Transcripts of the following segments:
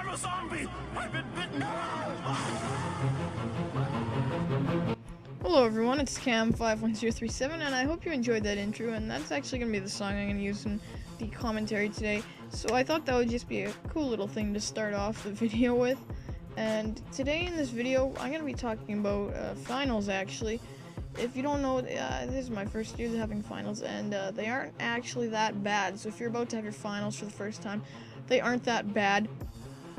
I'm a zombie! I've been bitten! Hello everyone, it's Cam51037 and I hope you enjoyed that intro, and that's actually going to be the song I'm going to use in the commentary today. So I thought that would just be a cool little thing to start off the video with. And today in this video, I'm going to be talking about finals actually. If you don't know, this is my first year having finals, and they aren't actually that bad. So if you're about to have your finals for the first time, they aren't that bad.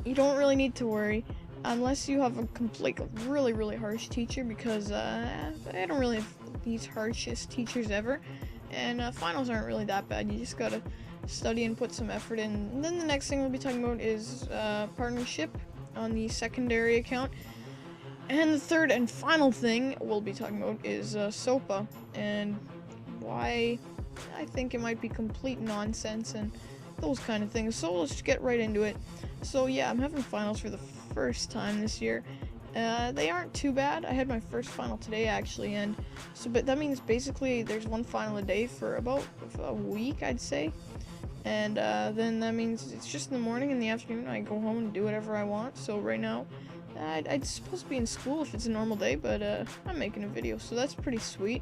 You don't really need to worry. Unless you have a really harsh teacher, because I don't really have these harshest teachers ever, and finals aren't really that bad. You just gotta study and put some effort in. And then the next thing we'll be talking about is partnership on the secondary account, and the third and final thing we'll be talking about is SOPA and why I think it might be complete nonsense and those kind of things. So let's get right into it. So yeah, I'm having finals for the first time this year. They aren't too bad. I had my first final today actually, and so but that means basically there's one final a day for about a week, I'd say. And then that means it's just in the morning and the afternoon I go home and do whatever I want. So right now I'd supposed to be in school if it's a normal day, but I'm making a video, so that's pretty sweet.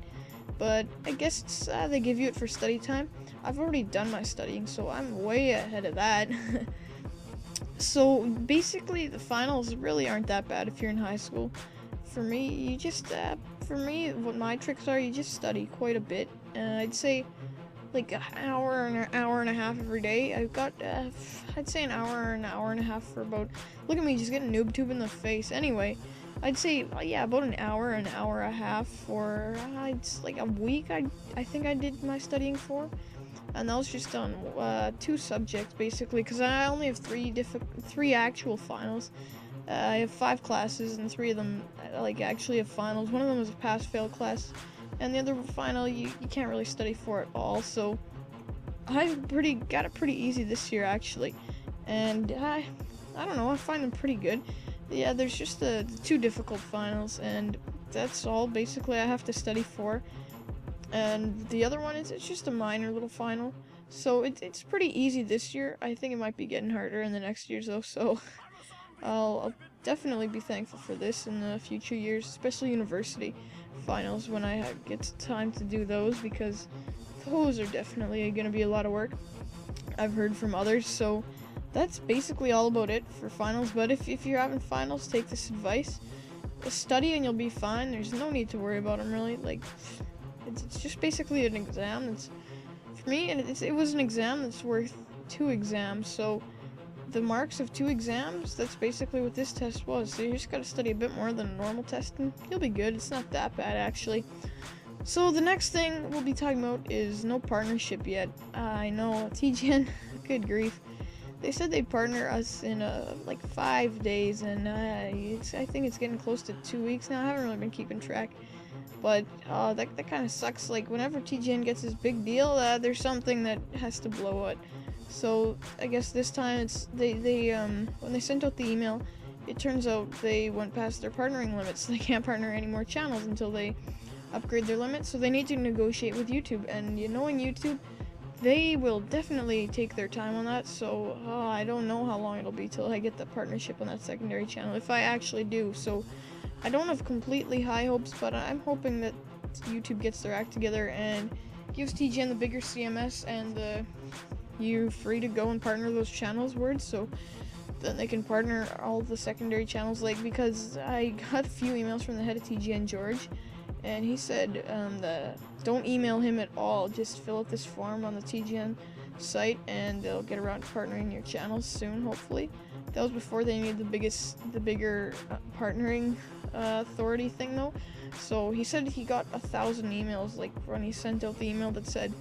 But I guess it's, they give you it for study time. I've already done my studying, so I'm way ahead of that. So basically the finals really aren't that bad if you're in high school. For me, you just what my tricks are, you just study quite a bit. I'd say like an hour and a half every day. I've got I'd say an hour and a half for about, look at me just getting noob tube in the face. Anyway, I'd say yeah, about an hour and a half for it's like a week. I think I did my studying for. And that was just on 2 subjects basically, because I only have 3 actual finals. I have 5 classes, and 3 of them like actually have finals. One of them was a pass-fail class, and the other final you can't really study for at all. So I got it pretty easy this year actually, and I don't know, I find them pretty good. Yeah, there's just the 2 difficult finals, and that's all basically I have to study for. And the other one it's just a minor little final, so it's pretty easy this year. I think it might be getting harder in the next years though, so I'll definitely be thankful for this in the future years, especially university finals when I get time to do those, because those are definitely going to be a lot of work, I've heard from others. So that's basically all about it for finals. But if you're having finals, take this advice: study and you'll be fine. There's no need to worry about them really. Like, it's just basically an exam. That's, for me, and it was an exam that's worth 2 exams. So the marks of 2 exams, that's basically what this test was. So you just gotta study a bit more than a normal test, and you'll be good. It's not that bad actually. So the next thing we'll be talking about is no partnership yet. I know, TGN, good grief. They said they'd partner us in like 5 days, and I think it's getting close to 2 weeks now. I haven't really been keeping track. But that kind of sucks. Like, whenever TGN gets this big deal, there's something that has to blow it. So I guess this time it's they when they sent out the email, it turns out they went past their partnering limits. They can't partner any more channels until they upgrade their limits. So they need to negotiate with YouTube, and knowing YouTube, they will definitely take their time on that. So I don't know how long it'll be till I get the partnership on that secondary channel, if I actually do. So I don't have completely high hopes, but I'm hoping that YouTube gets their act together and gives TGN the bigger CMS and you're free to go and partner those channels words, so then they can partner all the secondary channels. Like, because I got a few emails from the head of TGN, George, and he said don't email him at all, just fill out this form on the TGN site and they'll get around to partnering your channels soon, hopefully. That was before they needed the bigger partnering authority thing though. So he said he got 1,000 emails, like when he sent out the email that said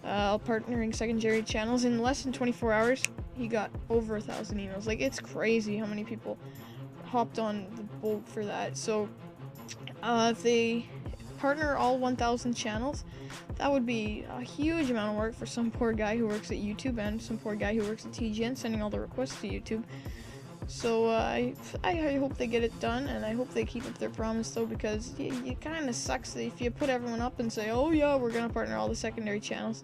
partnering secondary channels. In less than 24 hours he got over 1,000 emails. Like, it's crazy how many people hopped on the boat for that. So if they partner all 1,000 channels, that would be a huge amount of work for some poor guy who works at YouTube and some poor guy who works at TGN sending all the requests to YouTube. So I hope they get it done, and I hope they keep up their promise though, because it kind of sucks that if you put everyone up and say, oh yeah, we're gonna partner all the secondary channels,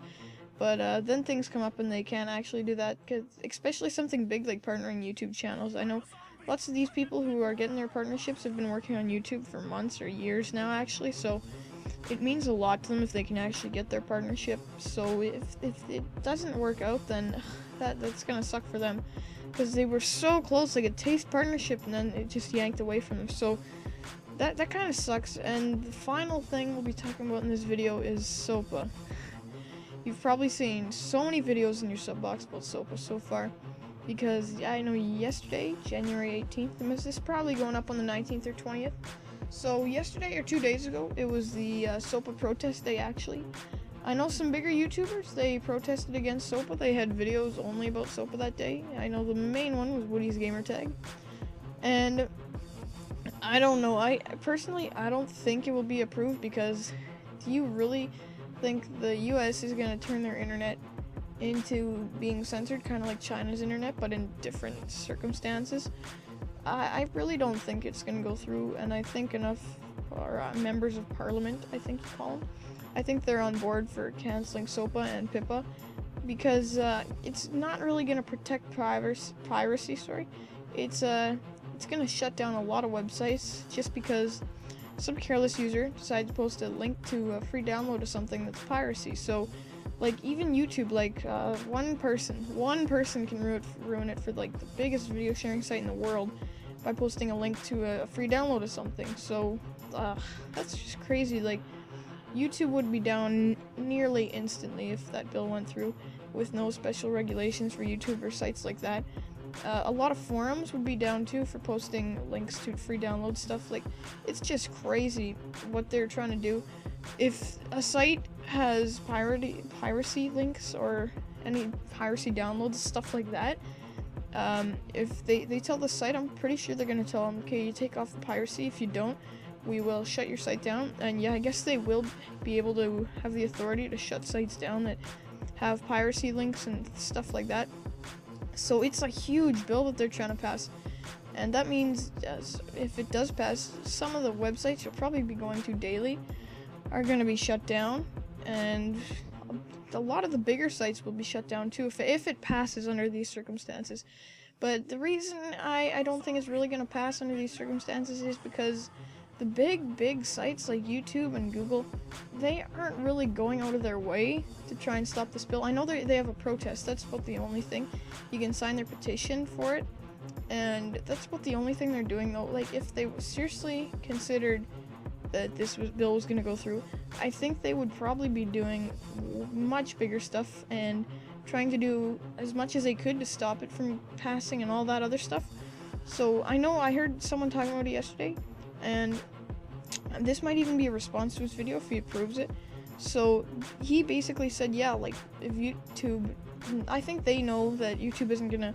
But then things come up and they can't actually do that, 'cause especially something big like partnering YouTube channels. I know lots of these people who are getting their partnerships have been working on YouTube for months or years now, actually, so it means a lot to them if they can actually get their partnership. So if it doesn't work out, then that's gonna suck for them, because they were so close, like a taste partnership, and then it just yanked away from them. So that kind of sucks. And the final thing we'll be talking about in this video is SOPA. You've probably seen so many videos in your sub box about SOPA so far, because I know yesterday, January 18th, and this is probably going up on the 19th or 20th. So yesterday or 2 days ago, it was the SOPA protest day, actually. I know some bigger YouTubers, they protested against SOPA. They had videos only about SOPA that day. I know the main one was Woody's Gamertag. And I don't know, I don't think it will be approved, because do you really think the US is going to turn their internet into being censored, kind of like China's internet, but in different circumstances? I really don't think it's going to go through, and I think enough members of parliament, I think you call them, I think they're on board for canceling SOPA and PIPA, because it's not really going to protect piracy. It's going to shut down a lot of websites just because some careless user decides to post a link to a free download of something that's piracy. So, like, even YouTube, like, one person can ruin it for, like, the biggest video sharing site in the world by posting a link to a free download of something. So, that's just crazy. Like, YouTube would be down nearly instantly if that bill went through, with no special regulations for YouTube or sites like that. A lot of forums would be down too for posting links to free download stuff. Like, it's just crazy what they're trying to do. If a site has piracy links or any piracy downloads, stuff like that, if they tell the site, I'm pretty sure they're going to tell them, okay, you take off the piracy. If you don't, we will shut your site down. And yeah, I guess they will be able to have the authority to shut sites down that have piracy links and stuff like that. So it's a huge bill that they're trying to pass, and that means if it does pass, some of the websites you'll probably be going to daily are going to be shut down, and a lot of the bigger sites will be shut down too if it passes under these circumstances. But the reason I don't think it's really going to pass under these circumstances is because the big sites like YouTube and Google, they aren't really going out of their way to try and stop this bill. I know they have a protest, that's about the only thing. You can sign their petition for it, and that's about the only thing they're doing though. Like, if they seriously considered that bill was going to go through, I think they would probably be doing much bigger stuff and trying to do as much as they could to stop it from passing and all that other stuff. So I know I heard someone talking about it yesterday, and this might even be a response to his video if he approves it. So he basically said, yeah, like, if YouTube, I think they know that YouTube isn't gonna,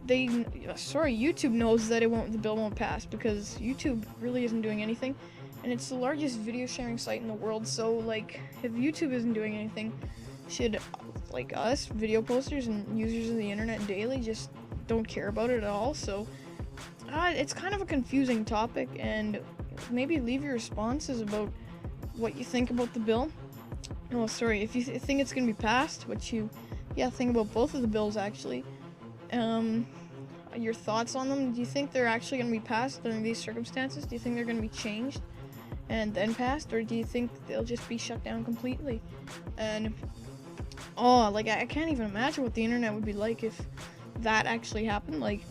YouTube knows that the bill won't pass, because YouTube really isn't doing anything, and it's the largest video sharing site in the world. So, like, if YouTube isn't doing anything, should, like, us video posters and users of the internet daily just don't care about it at all? So it's kind of a confusing topic, and maybe leave your responses about what you think about the bill. Oh, sorry, if you think it's going to be passed, think about both of the bills, actually. Your thoughts on them. Do you think they're actually going to be passed under these circumstances? Do you think they're going to be changed and then passed, or do you think they'll just be shut down completely? And, I can't even imagine what the internet would be like if that actually happened. Like,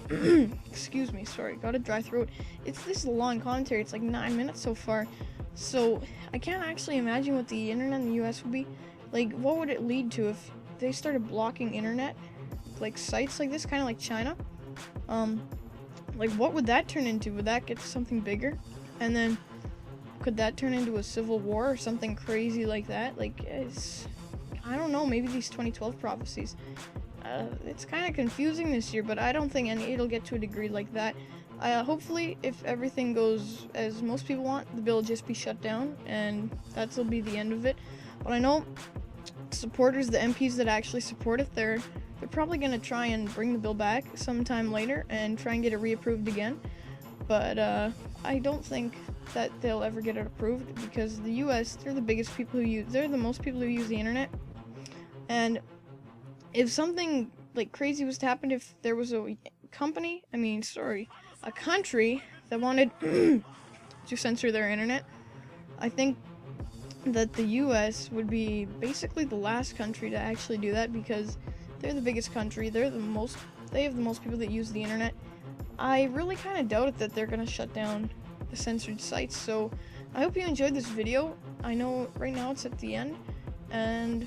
excuse me, sorry, got a dry throat. This is a long commentary, it's like 9 minutes so far, so I can't actually imagine what the internet in the US would be like. What would it lead to if they started blocking internet, like sites like this, kind of like China? Like, what would that turn into? Would that get to something bigger? And then could that turn into a civil war or something crazy like that? Like, I don't know, maybe these 2012 prophecies. It's kind of confusing this year, but I don't think it'll get to a degree like that. Hopefully, if everything goes as most people want, the bill will just be shut down, and that'll be the end of it. But I know supporters, the MPs that actually support it, they're probably going to try and bring the bill back sometime later and try and get it reapproved again. But I don't think that they'll ever get it approved, because the US, they're the most people who use the internet. And if something like crazy was to happen, if there was a country that wanted to censor their internet, I think that the US would be basically the last country to actually do that, because they're the biggest country, they have the most people that use the internet. I really kind of doubt it that they're gonna shut down the censored sites. So I hope you enjoyed this video. I know right now it's at the end, and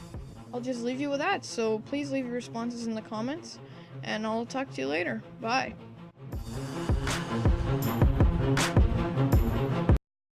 I'll just leave you with that. So please leave your responses in the comments, and I'll talk to you later. Bye.